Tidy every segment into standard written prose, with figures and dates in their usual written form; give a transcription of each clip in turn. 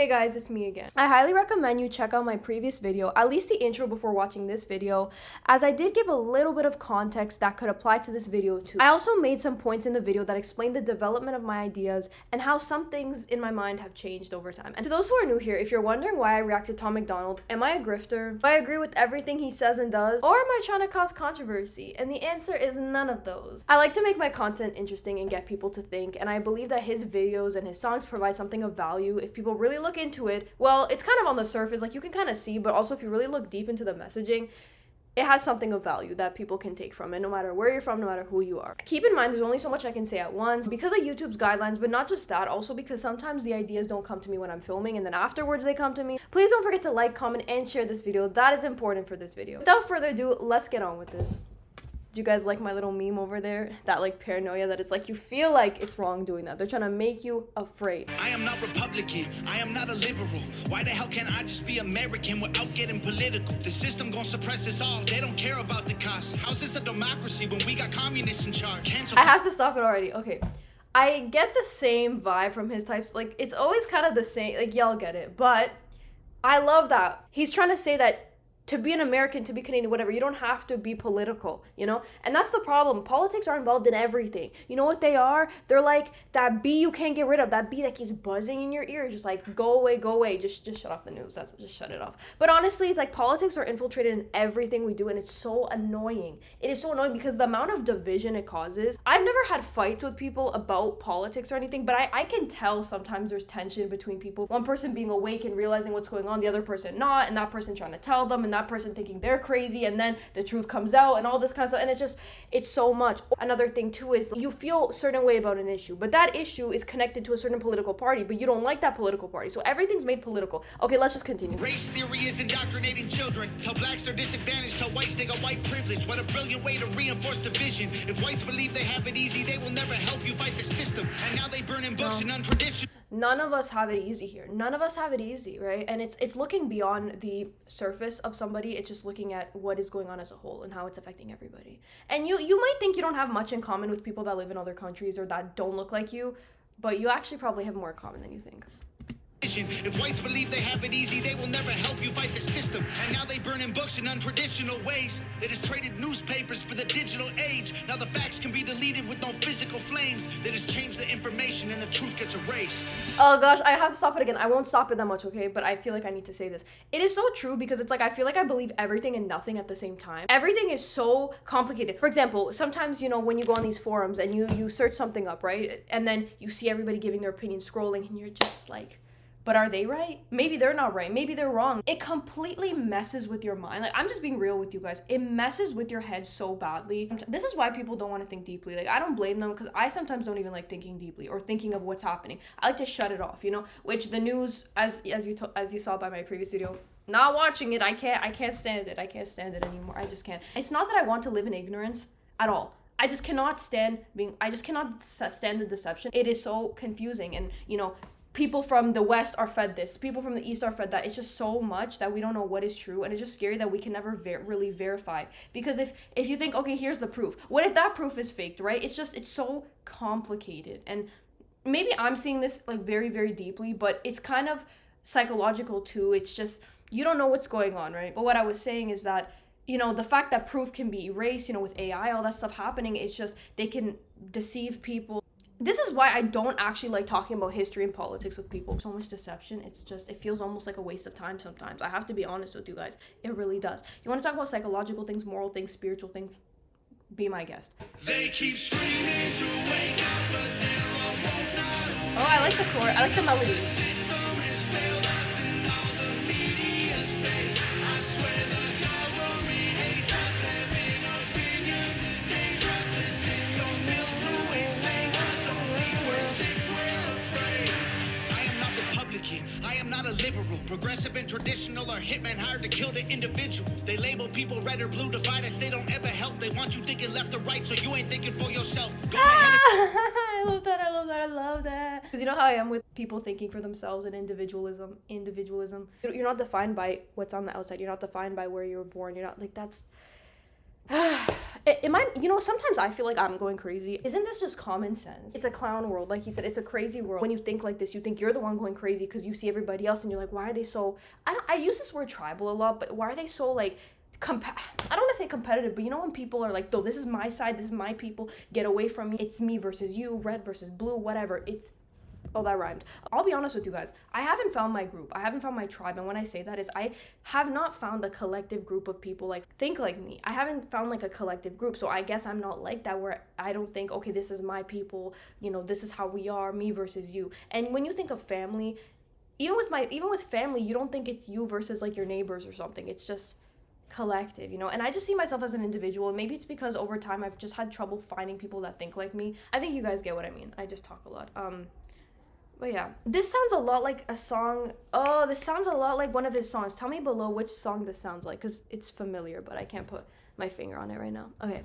Hey guys, it's me again. I highly recommend you check out my previous video, at least the intro before watching this video, as I did give a little bit of context that could apply to this video too. I also made some points in the video that explained the development of my ideas and how some things in my mind have changed over time. And to those who are new here, if you're wondering why I reacted to Tom MacDonald, am I a grifter? Do I agree with everything he says and does? Or am I trying to cause controversy? And the answer is none of those. I like to make my content interesting and get people to think, and I believe that his videos and his songs provide something of value if people really look into it. Well, it's kind of on the surface, like you can kind of see, but also if you really look deep into the messaging, it has something of value that people can take from it, no matter where you're from, no matter who you are. Keep in mind, there's only so much I can say at once because of YouTube's guidelines, but not just that, also because sometimes the ideas don't come to me when I'm filming and then afterwards they come to me. Please don't forget to like, comment, and share this video. That is important for this video. Without further ado, let's get on with this. Do you guys like my little meme over there? That like paranoia that it's like you feel like it's wrong doing that. They're trying to make you afraid. I am not Republican. I am not a liberal. Why the hell can't I just be American without getting political? The system gonna suppress us all. They don't care about the cost. How's this a democracy when we got communists in charge? Cancel. I have to stop it already. Okay. I get the same vibe from his types. Like it's always kind of the same. Like y'all get it. But I love that. He's trying to say that to be an American, to be Canadian, whatever, you don't have to be political, you know? And that's the problem. Politics are involved in everything. You know what they are? They're like that bee you can't get rid of, that bee that keeps buzzing in your ear. Just like, go away. Just shut off the news. Just shut it off. But honestly, it's like politics are infiltrated in everything we do, and it's so annoying. It is so annoying because the amount of division it causes. I've never had fights with people about politics or anything, but I can tell sometimes there's tension between people. One person being awake and realizing what's going on, the other person not, and that person trying to tell them, and that person thinking they're crazy, and then the truth comes out and all this kind of stuff, and it's so much. Another thing too is you feel a certain way about an issue, but that issue is connected to a certain political party, but you don't like that political party, so everything's made political. Okay, let's just continue. Race theory is indoctrinating children. Tell blacks they're disadvantaged. Tell whites they got white privilege. What a brilliant way to reinforce division. If whites believe they have it easy, they will never help you fight the system. And now they burn in books and untraditional. None of us have it easy here. None of us have it easy, right? And it's looking beyond the surface of somebody. It's just looking at what is going on as a whole and how it's affecting everybody. And you might think you don't have much in common with people that live in other countries or that don't look like you, but you actually probably have more in common than you think. If whites believe they have it easy, they will never help you fight the system. And now they burn in books in untraditional ways. They just traded newspapers for the digital age. Now the facts can be deleted with no physical flames. They just change the information and the truth gets erased. Oh gosh, I have to stop it again. I won't stop it that much, okay? But I feel like I need to say this. It is so true because it's like I feel like I believe everything and nothing at the same time. Everything is so complicated. For example, sometimes, you know, when you go on these forums and you search something up, right? And then you see everybody giving their opinion, scrolling, and you're just like, but are they right? Maybe they're not right. Maybe they're wrong. It completely messes with your mind. Like, I'm just being real with you guys. It messes with your head so badly. This is why people don't want to think deeply. Like, I don't blame them because I sometimes don't even like thinking deeply or thinking of what's happening. I like to shut it off, you know? Which the news, as you saw by my previous video, not watching it, I can't stand it. I can't stand it anymore. I just can't. It's not that I want to live in ignorance at all. I just cannot stand the deception. It is so confusing, and you know, people from the West are fed this. People from the East are fed that. It's just so much that we don't know what is true. And it's just scary that we can never really verify. Because if you think, okay, here's the proof. What if that proof is faked, right? It's so complicated. And maybe I'm seeing this like very, very deeply, but it's kind of psychological too. It's just, you don't know what's going on, right? But what I was saying is that, you know, the fact that proof can be erased, you know, with AI, all that stuff happening, it's just, they can deceive people. This is why I don't actually like talking about history and politics with people. So much deception. It feels almost like a waste of time sometimes. I have to be honest with you guys. It really does. You want to talk about psychological things, moral things, spiritual things? Be my guest. They keep screaming to wake up, but they're all woke now. Oh, I like the chord. I like the melody. I am not a liberal. Progressive and traditional are hitmen hired to kill the individual. They label people red or blue, divide us. They don't ever help. They want you thinking left or right, so you ain't thinking for yourself. Go ahead. I love that. Because you know how I am with people thinking for themselves and individualism. You're not defined by what's on the outside. You're not defined by where you were born. You're not like, that's Am I, you know, sometimes I feel like I'm going crazy. Isn't this just common sense? It's a clown world. Like he said, it's a crazy world. When you think like this, you think you're the one going crazy because you see everybody else and you're like, why are they so, I use this word tribal a lot, but why are they so like, I don't want to say competitive, but you know when people are like, though, this is my side, this is my people, get away from me. It's me versus you, red versus blue, whatever. Oh, that rhymed. I'll be honest with you guys. I haven't found my group. I haven't found my tribe. And when I say that is I have not found a collective group of people like think like me. I haven't found like a collective group. So I guess I'm not like that where I don't think, okay, this is my people. You know, this is how we are, me versus you. And when you think of family, even with family, you don't think it's you versus like your neighbors or something. It's just collective, you know. And I just see myself as an individual, and maybe it's because over time I've just had trouble finding people that think like me. I think you guys get what I mean. I just talk a lot. But yeah, this sounds a lot like a song. Oh, this sounds a lot like one of his songs. Tell me below which song this sounds like, because it's familiar, but I can't put my finger on it right now. Okay.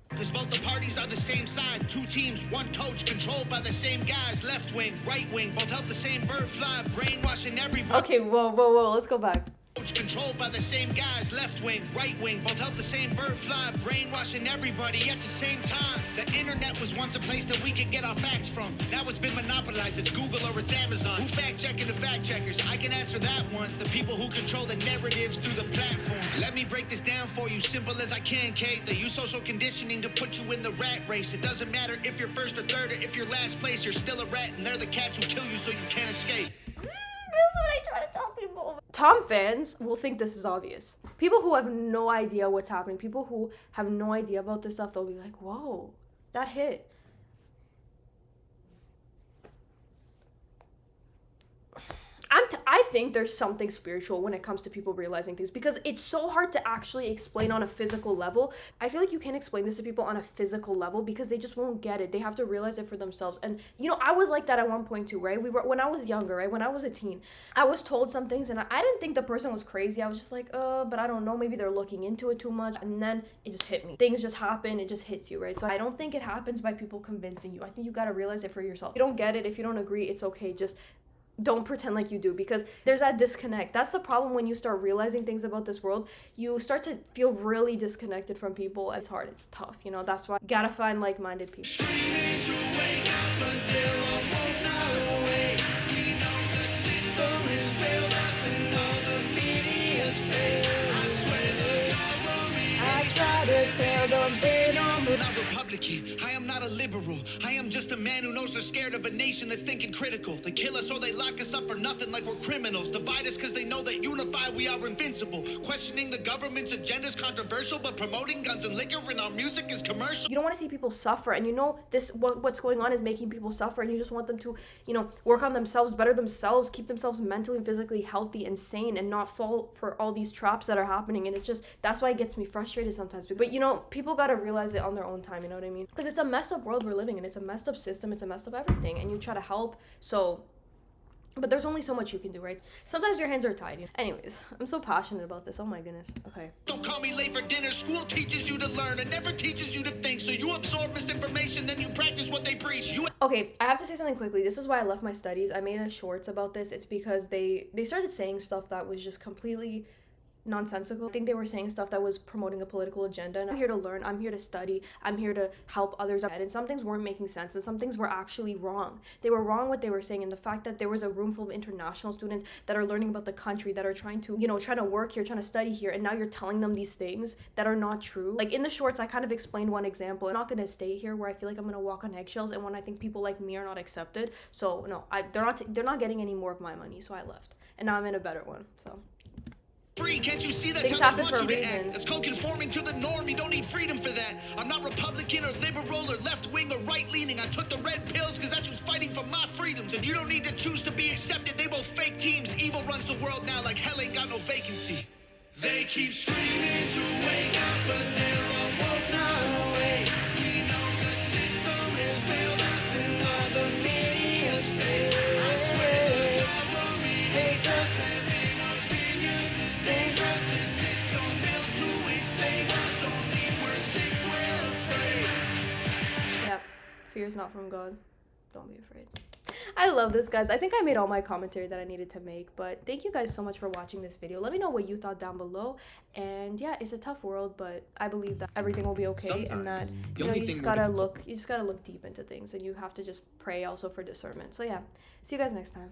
Because both the parties are the same side. Two teams, one coach, controlled by the same guys. Left wing, right wing, both help the same bird fly. Brainwashing everybody. Okay, whoa. Let's go back. Controlled by the same guys, left wing, right wing, both help the same bird fly, brainwashing everybody at the same time. The internet was once a place that we could get our facts from. Now it's been monopolized, it's Google or it's Amazon. Who fact checking the fact checkers? I can answer that one. The people who control the narratives through the platforms. Let me break this down for you, simple as I can, Kate. They use social conditioning to put you in the rat race. It doesn't matter if you're first or third or if you're last place, you're still a rat and they're the cats who kill you so you can't escape. That's what I try to tell people. Tom fans will think this is obvious. People who have no idea what's happening, people who have no idea about this stuff, they'll be like, whoa, that hit. I think there's something spiritual when it comes to people realizing things, because it's so hard to actually explain on a physical level. I feel like you can't explain this to people on a physical level because they just won't get it. They have to realize it for themselves. And you know, I was like that at one point too, right? When I was younger, right? When I was a teen, I was told some things and I didn't think the person was crazy. I was just like, but I don't know, maybe they're looking into it too much. And then it just hit me. Things just happen, it just hits you, right? So I don't think it happens by people convincing you. I think you gotta realize it for yourself. If you don't get it, if you don't agree, it's okay. Just don't pretend like you do, because there's that disconnect. That's the problem when you start realizing things about this world. You start to feel really disconnected from people. It's hard, it's tough, you know. That's why you gotta find like-minded people. I'm not Republican. I am not a liberal. I am just a man who knows they're scared of a nation that's thinking critical. They kill us or they lock us up for nothing like we're criminals. Divide us because they know that unified we are invincible. Questioning the government's agenda is controversial, but promoting guns and liquor in our music is commercial. You don't want to see people suffer, and you know this what's going on is making people suffer, and you just want them to, you know, work on themselves, better themselves, keep themselves mentally and physically healthy and sane, and not fall for all these traps that are happening. And it's just, that's why it gets me frustrated sometimes. But you know, people got to realize it on their own time, you know what I mean? Because it's a messed up world we're living in. It's a messed up system. It's a messed up everything. And you try to help. But there's only so much you can do, right? Sometimes your hands are tied. You know? Anyways, I'm so passionate about this. Oh my goodness. Okay. Don't call me late for dinner. School teaches you to learn. It never teaches you to think. So you absorb misinformation, then you practice what they preach. Okay, I have to say something quickly. This is why I left my studies. I made a shorts about this. It's because they started saying stuff that was just completely nonsensical. I think they were saying stuff that was promoting a political agenda, and I'm here to learn, I'm here to study, I'm here to help others out, and some things weren't making sense and some things were actually wrong. They were wrong what they were saying, and the fact that there was a room full of international students that are learning about the country, that are trying to, you know, trying to work here, trying to study here, and now you're telling them these things that are not true. Like in the shorts, I kind of explained one example. I'm not going to stay here where I feel like I'm going to walk on eggshells and when I think people like me are not accepted. So no, they're not getting any more of my money, so I left, and now I'm in a better one. So free, can't you see that's how they want you to act? That's called conforming to the norm. You don't need freedom for that. I'm not Republican or liberal or left-wing or right-leaning. I took the red pills because that's who's fighting for my freedoms. And you don't need to choose to be accepted. They both fake teams. Evil runs the world now like hell ain't got no vacancy. They keep screaming to wake up, but they're all woke, not awake. We know the system has failed us and all the media's failed. I swear the government hates us. Having opinions is dangerous. The system built to enslave us only works if we're afraid. Yep, fear is not from God. Don't be afraid. I love this, guys. I think I made all my commentary that I needed to make, but thank you guys so much for watching this video. Let me know what you thought down below. And yeah, it's a tough world, but I believe that everything will be okay. Sometimes, and that the you only know, thing you just gotta look deep into things, and you have to just pray also for discernment. So yeah, see you guys next time.